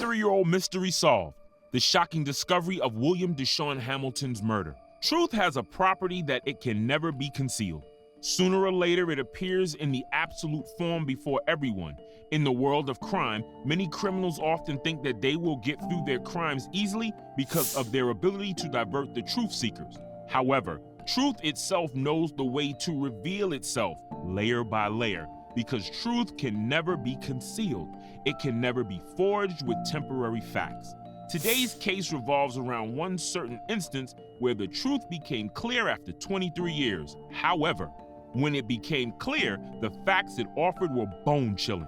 Serial mystery solved. The shocking discovery of William Dashawn Hamilton's murder. Truth has a property that it can never be concealed. Sooner or later, it appears in the absolute form before everyone. In the world of crime, many criminals often think that they will get through their crimes easily because of their ability to divert the truth seekers. However, truth itself knows the way to reveal itself layer by layer, because truth can never be concealed. It can never be forged with temporary facts. Today's case revolves around one certain instance where the truth became clear after 23 years. However, when it became clear, the facts it offered were bone-chilling.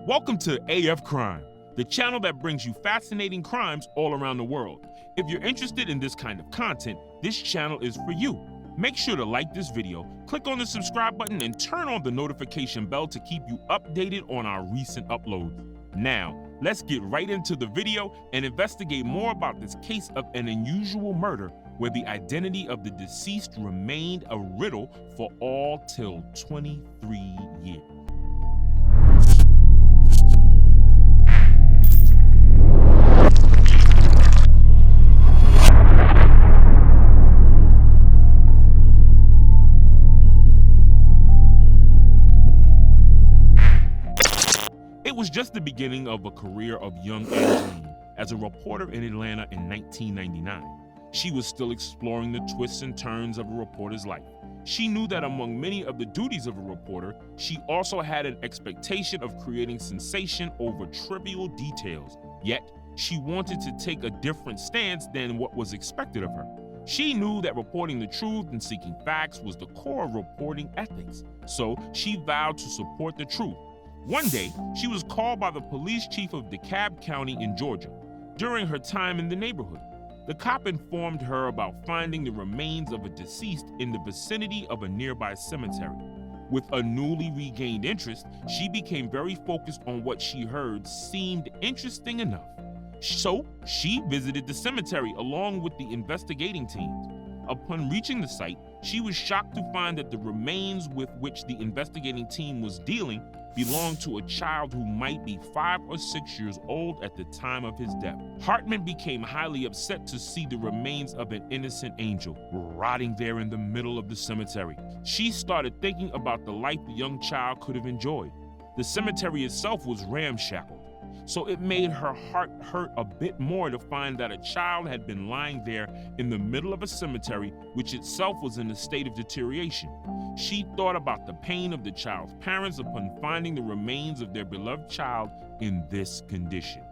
Welcome to AF Crime, the channel that brings you fascinating crimes all around the world. If you're interested in this kind of content, this channel is for you. Make sure to like this video, click on the subscribe button, and turn on the notification bell to keep you updated on our recent uploads. Now, let's get right into the video and investigate more about this case of an unusual murder where the identity of the deceased remained a riddle for all till 23 years. It was just the beginning of a career of young Angeline as a reporter in Atlanta in 1999. She was still exploring the twists and turns of a reporter's life. She knew that among many of the duties of a reporter, she also had an expectation of creating sensation over trivial details. Yet, she wanted to take a different stance than what was expected of her. She knew that reporting the truth and seeking facts was the core of reporting ethics, so she vowed to support the truth. One day, she was called by the police chief of DeKalb County in Georgia. During her time in the neighborhood, the cop informed her about finding the remains of a deceased in the vicinity of a nearby cemetery. With a newly regained interest, she became very focused on what she heard seemed interesting enough. So, she visited the cemetery along with the investigating teams. Upon reaching the site, she was shocked to find that the remains with which the investigating team was dealing belonged to a child who might be 5 or 6 years old at the time of his death. Hartman became highly upset to see the remains of an innocent angel rotting there in the middle of the cemetery. She started thinking about the life the young child could have enjoyed. The cemetery itself was ramshackle, so it made her heart hurt a bit more to find that a child had been lying there in the middle of a cemetery which itself was in a state of deterioration. She thought about the pain of the child's parents upon finding the remains of their beloved child in this condition.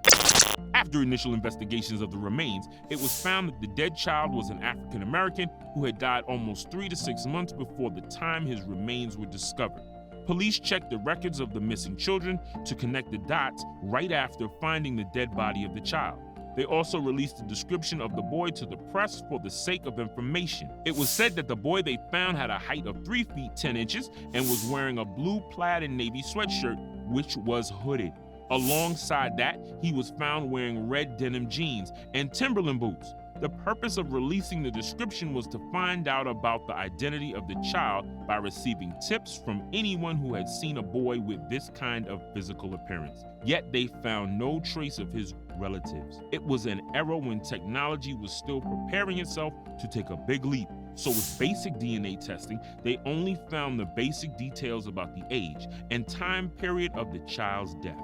After initial investigations of the remains, it was found that the dead child was an African American who had died almost 3 to 6 months before the time his remains were discovered. Police checked the records of the missing children to connect the dots right after finding the dead body of the child. They also released a description of the boy to the press for the sake of information. It was said that the boy they found had a height of 3 feet 10 inches and was wearing a blue plaid and navy sweatshirt, which was hooded. Alongside that, he was found wearing red denim jeans and Timberland boots. The purpose of releasing the description was to find out about the identity of the child by receiving tips from anyone who had seen a boy with this kind of physical appearance. Yet they found no trace of his relatives. It was an era when technology was still preparing itself to take a big leap. So with basic DNA testing, they only found the basic details about the age and time period of the child's death.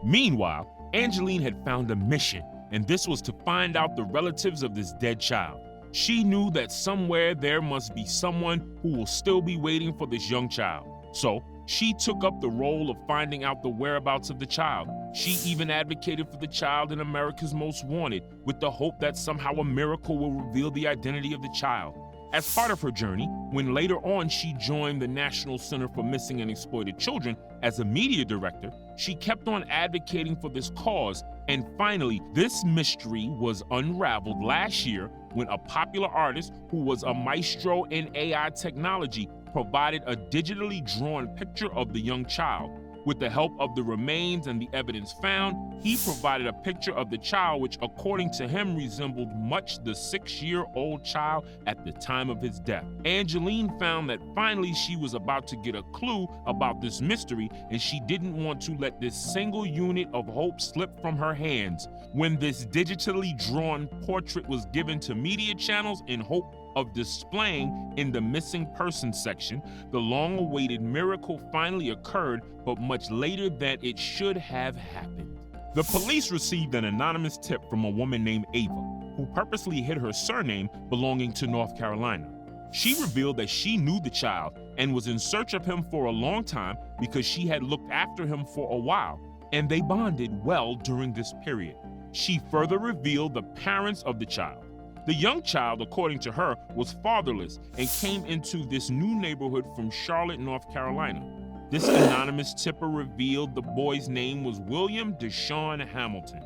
Meanwhile, Angeline had found a mission, and this was to find out the relatives of this dead child. She knew that somewhere there must be someone who will still be waiting for this young child. So she took up the role of finding out the whereabouts of the child. She even advocated for the child in America's Most Wanted with the hope that somehow a miracle will reveal the identity of the child. As part of her journey, when later on she joined the National Center for Missing and Exploited Children as a media director, she kept on advocating for this cause, and finally, this mystery was unraveled last year when a popular artist who was a maestro in AI technology provided a digitally drawn picture of the young child. With the help of the remains and the evidence found, he provided a picture of the child which, according to him, resembled much the 6-year-old child at the time of his death. Angeline found that finally she was about to get a clue about this mystery, and she didn't want to let this single unit of hope slip from her hands. When this digitally drawn portrait was given to media channels in hope of displaying in the missing persons section, the long-awaited miracle finally occurred, but much later than it should have happened. The police received an anonymous tip from a woman named Ava, who purposely hid her surname belonging to North Carolina. She revealed that she knew the child and was in search of him for a long time because she had looked after him for a while, and they bonded well during this period. She further revealed the parents of the child. The young child, according to her, was fatherless and came into this new neighborhood from Charlotte, North Carolina. This anonymous tipper revealed the boy's name was William Dashawn Hamilton.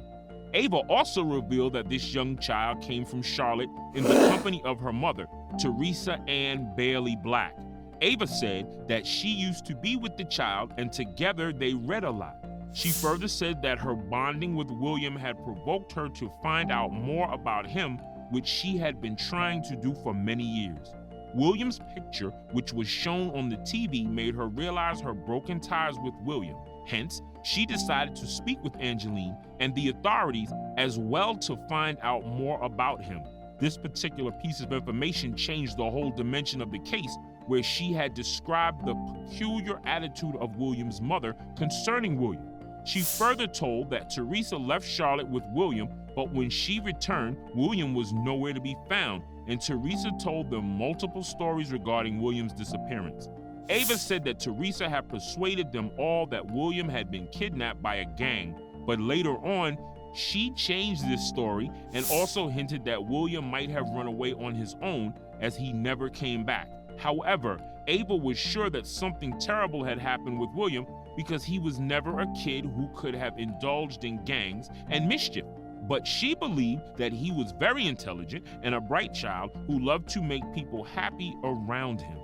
Ava also revealed that this young child came from Charlotte in the company of her mother, Teresa Ann Bailey Black. Ava said that she used to be with the child and together they read a lot. She further said that her bonding with William had provoked her to find out more about him, which she had been trying to do for many years. William's picture, which was shown on the TV, made her realize her broken ties with William. Hence, she decided to speak with Angeline and the authorities as well to find out more about him. This particular piece of information changed the whole dimension of the case, where she had described the peculiar attitude of William's mother concerning William. She further told that Teresa left Charlotte with William, but when she returned, William was nowhere to be found, and Teresa told them multiple stories regarding William's disappearance. Ava said that Teresa had persuaded them all that William had been kidnapped by a gang, but later on, she changed this story and also hinted that William might have run away on his own, as he never came back. However, Ava was sure that something terrible had happened with William because he was never a kid who could have indulged in gangs and mischief. But she believed that he was very intelligent and a bright child who loved to make people happy around him.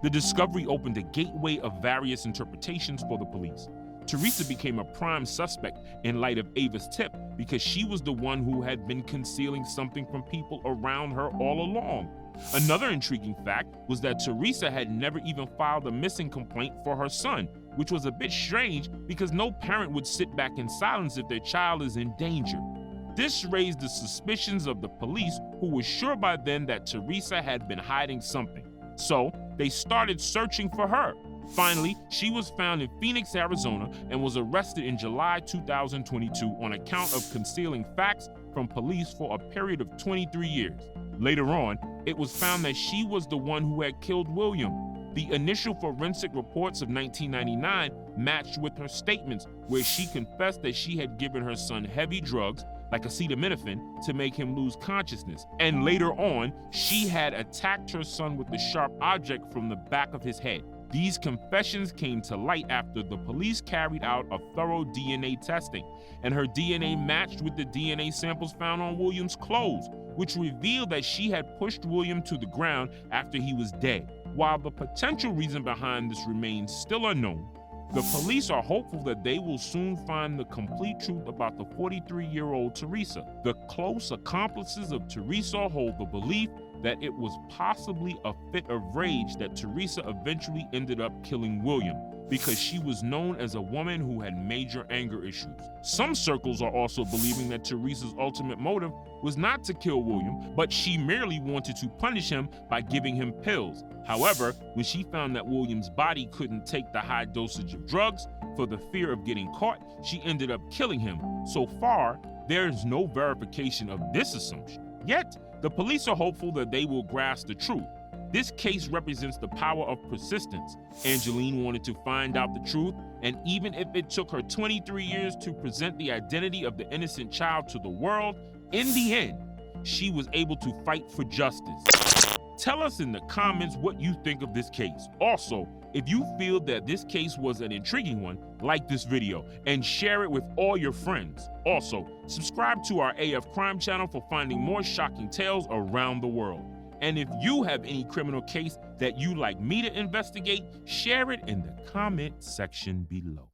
The discovery opened a gateway of various interpretations for the police. Teresa became a prime suspect in light of Ava's tip because she was the one who had been concealing something from people around her all along. Another intriguing fact was that Teresa had never even filed a missing complaint for her son, which was a bit strange because no parent would sit back in silence if their child is in danger. This raised the suspicions of the police, who were sure by then that Teresa had been hiding something. So they started searching for her. Finally, she was found in Phoenix, Arizona, and was arrested in July 2022 on account of concealing facts from police for a period of 23 years. Later on, it was found that she was the one who had killed William. The initial forensic reports of 1999 matched with her statements, where she confessed that she had given her son heavy drugs, like acetaminophen, to make him lose consciousness. And later on, she had attacked her son with a sharp object from the back of his head. These confessions came to light after the police carried out a thorough DNA testing, and her DNA matched with the DNA samples found on William's clothes, which revealed that she had pushed William to the ground after he was dead. While the potential reason behind this remains still unknown, the police are hopeful that they will soon find the complete truth about the 43-year-old Teresa. The close accomplices of Teresa hold the belief that it was possibly a fit of rage that Teresa eventually ended up killing William, because she was known as a woman who had major anger issues. Some circles are also believing that Teresa's ultimate motive was not to kill William, but she merely wanted to punish him by giving him pills. However, when she found that William's body couldn't take the high dosage of drugs, for the fear of getting caught, she ended up killing him. So far, there is no verification of this assumption. Yet, the police are hopeful that they will grasp the truth. This case represents the power of persistence. Angeline wanted to find out the truth, and even if it took her 23 years to present the identity of the innocent child to the world, in the end, she was able to fight for justice. Tell us in the comments what you think of this case. Also, if you feel that this case was an intriguing one, like this video and share it with all your friends. Also, subscribe to our AF Crime channel for finding more shocking tales around the world. And if you have any criminal case that you'd like me to investigate, share it in the comment section below.